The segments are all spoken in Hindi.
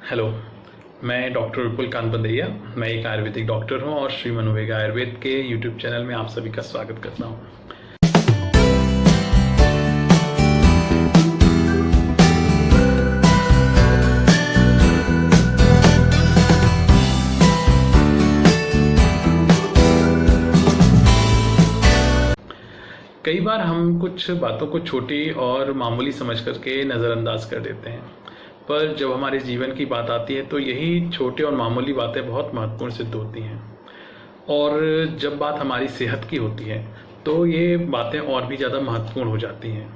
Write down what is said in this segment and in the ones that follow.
हेलो, मैं डॉक्टर विपुल कांत बंदैया। मैं एक आयुर्वेदिक डॉक्टर हूं और श्री मनोवेग आयुर्वेद के यूट्यूब चैनल में आप सभी का स्वागत करता हूं। कई बार हम कुछ बातों को छोटी और मामूली समझ करके नज़रअंदाज कर देते हैं, पर जब हमारे जीवन की बात आती है तो यही छोटे और मामूली बातें बहुत महत्वपूर्ण सिद्ध होती हैं। और जब बात हमारी सेहत की होती है तो ये बातें और भी ज़्यादा महत्वपूर्ण हो जाती हैं।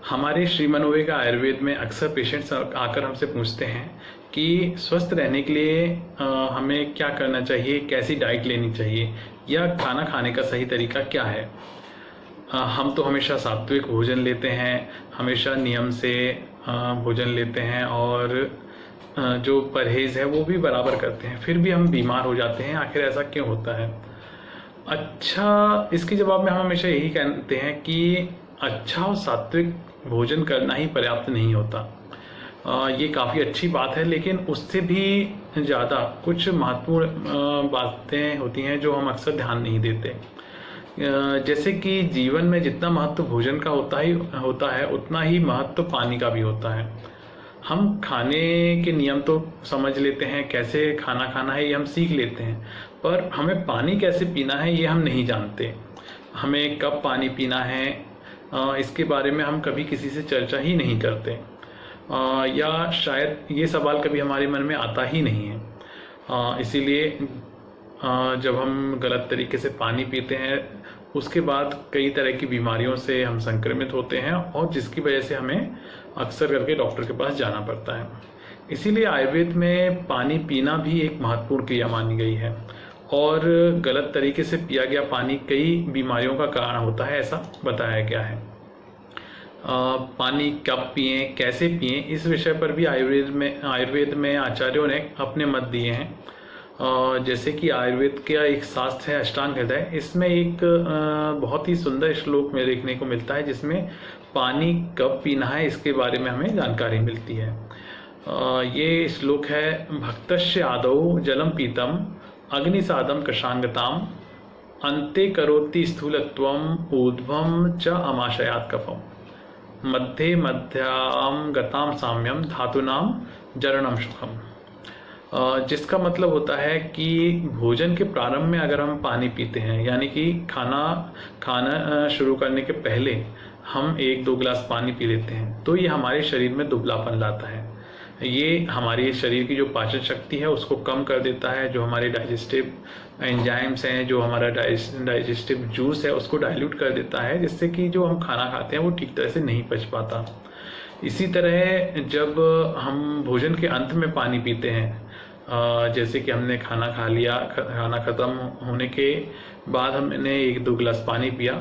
हमारे श्री मनोवेग आयुर्वेद में अक्सर पेशेंट्स आकर हमसे पूछते हैं कि स्वस्थ रहने के लिए हमें क्या करना चाहिए, कैसी डाइट लेनी चाहिए या खाना खाने का सही तरीका क्या है। हम तो हमेशा सात्विक भोजन लेते हैं, हमेशा नियम से भोजन लेते हैं और जो परहेज़ है वो भी बराबर करते हैं, फिर भी हम बीमार हो जाते हैं। आखिर ऐसा क्यों होता है? अच्छा, इसके जवाब में हम हमेशा यही कहते हैं कि अच्छा और सात्विक भोजन करना ही पर्याप्त नहीं होता। ये काफ़ी अच्छी बात है, लेकिन उससे भी ज़्यादा कुछ महत्वपूर्ण बातें होती हैं जो हम अक्सर ध्यान नहीं देते। जैसे कि जीवन में जितना महत्व भोजन का होता है उतना ही महत्व पानी का भी होता है। हम खाने के नियम तो समझ लेते हैं, कैसे खाना खाना है ये हम सीख लेते हैं, पर हमें पानी कैसे पीना है ये हम नहीं जानते। हमें कब पानी पीना है इसके बारे में हम कभी किसी से चर्चा ही नहीं करते, या शायद ये सवाल कभी हमारे मन में आता ही नहीं है। इसीलिए जब हम गलत तरीके से पानी पीते हैं उसके बाद कई तरह की बीमारियों से हम संक्रमित होते हैं और जिसकी वजह से हमें अक्सर करके डॉक्टर के पास जाना पड़ता है। इसीलिए आयुर्वेद में पानी पीना भी एक महत्वपूर्ण क्रिया मानी गई है और गलत तरीके से पिया गया पानी कई बीमारियों का कारण होता है, ऐसा बताया गया है। पानी कब पिएं, कैसे पिएं, इस विषय पर भी आयुर्वेद में आचार्यों ने अपने मत दिए हैं। जैसे कि आयुर्वेद का एक शास्त्र है अष्टांग हृदय, इसमें एक बहुत ही सुंदर श्लोक में देखने को मिलता है जिसमें पानी कब पीना है इसके बारे में हमें जानकारी मिलती है। ये श्लोक है, भक्तस्य आदौ जलम पीतम अग्निसादम कषांगताम अन्ते करोति स्थूलत्वम ऊर्ध्वम च अमाशयात् कफम मध्ये मध्याम गताम साम्यम धातुनाम जरणम सुखम। जिसका मतलब होता है कि भोजन के प्रारंभ में अगर हम पानी पीते हैं, यानी कि खाना शुरू करने के पहले हम 1-2 गिलास पानी पी लेते हैं, तो ये हमारे शरीर में दुबलापन लाता है। ये हमारे शरीर की जो पाचन शक्ति है उसको कम कर देता है, जो हमारे डाइजेस्टिव एंजाइम्स हैं, जो हमारा डाइजेस्टिव जूस है उसको डाइल्यूट कर देता है, जिससे कि जो हम खाना खाते हैं वो ठीक तरह से नहीं पच पाता। इसी तरह जब हम भोजन के अंत में पानी पीते हैं, जैसे कि हमने खाना खा लिया, खाना ख़त्म होने के बाद हमने 1-2 गिलास पानी पिया,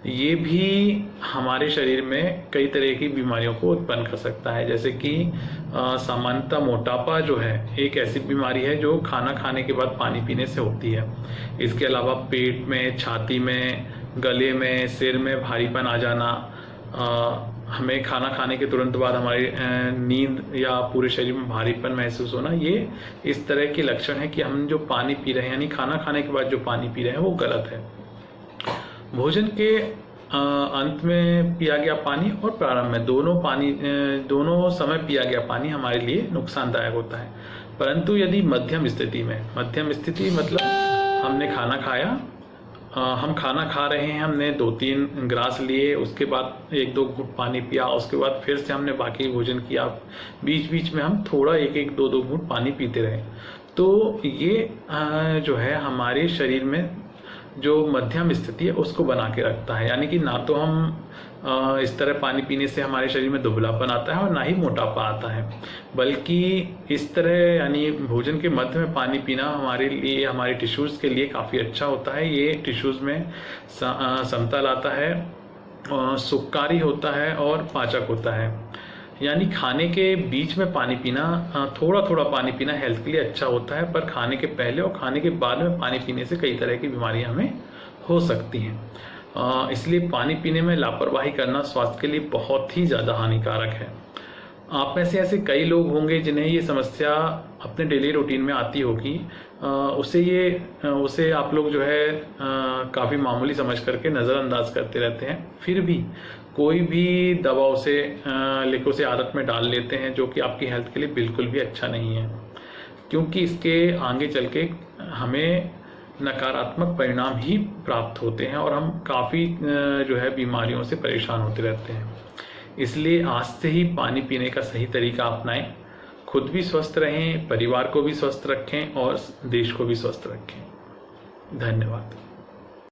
ये भी हमारे शरीर में कई तरह की बीमारियों को उत्पन्न कर सकता है। जैसे कि सामान्यतः मोटापा जो है एक ऐसी बीमारी है जो खाना खाने के बाद पानी पीने से होती है। इसके अलावा पेट में, छाती में, गले में, सिर में भारीपन आ जाना, हमें खाना खाने के तुरंत बाद हमारी नींद या पूरे शरीर में भारीपन महसूस होना, ये इस तरह के लक्षण है कि हम जो पानी पी रहे हैं, यानी खाना खाने के बाद जो पानी पी रहे हैं वो गलत है। भोजन के अंत में पिया गया पानी और प्रारंभ में दोनों समय पिया गया पानी हमारे लिए नुकसानदायक होता है। परंतु यदि मध्यम स्थिति मतलब हमने खाना खाया, हम खाना खा रहे हैं, हमने 2-3 ग्रास लिए, उसके बाद 1-2 घूंट पानी पिया, उसके बाद फिर से हमने बाकी भोजन किया, बीच बीच में हम थोड़ा 1-1, 2-2 घूंट पानी पीते रहे, तो ये जो है हमारे शरीर में जो मध्यम स्थिति है उसको बना के रखता है। यानी कि ना तो हम इस तरह पानी पीने से हमारे शरीर में दुबलापन आता है और ना ही मोटापा आता है, बल्कि इस तरह यानी भोजन के मध्य में पानी पीना हमारे लिए, हमारे टिश्यूज़ के लिए काफ़ी अच्छा होता है। ये टिश्यूज़ में समता लाता है, सुखकारी होता है और पाचक होता है। यानी खाने के बीच में पानी पीना, थोड़ा थोड़ा पानी पीना हेल्थ के लिए अच्छा होता है, पर खाने के पहले और खाने के बाद में पानी पीने से कई तरह की बीमारियां हमें हो सकती हैं। इसलिए पानी पीने में लापरवाही करना स्वास्थ्य के लिए बहुत ही ज़्यादा हानिकारक है। आप में से ऐसे कई लोग होंगे जिन्हें ये समस्या अपने डेली रूटीन में आती होगी। उसे आप लोग जो है काफ़ी मामूली समझ करके नज़रअंदाज करते रहते हैं। फिर भी कोई भी दवा उसे लेकर उसे आदत में डाल लेते हैं, जो कि आपकी हेल्थ के लिए बिल्कुल भी अच्छा नहीं है, क्योंकि इसके आगे चल के हमें नकारात्मक परिणाम ही प्राप्त होते हैं और हम काफ़ी जो है बीमारियों से परेशान होते रहते हैं। इसलिए आज से ही पानी पीने का सही तरीका अपनाएं, खुद भी स्वस्थ रहें, परिवार को भी स्वस्थ रखें और देश को भी स्वस्थ रखें। धन्यवाद।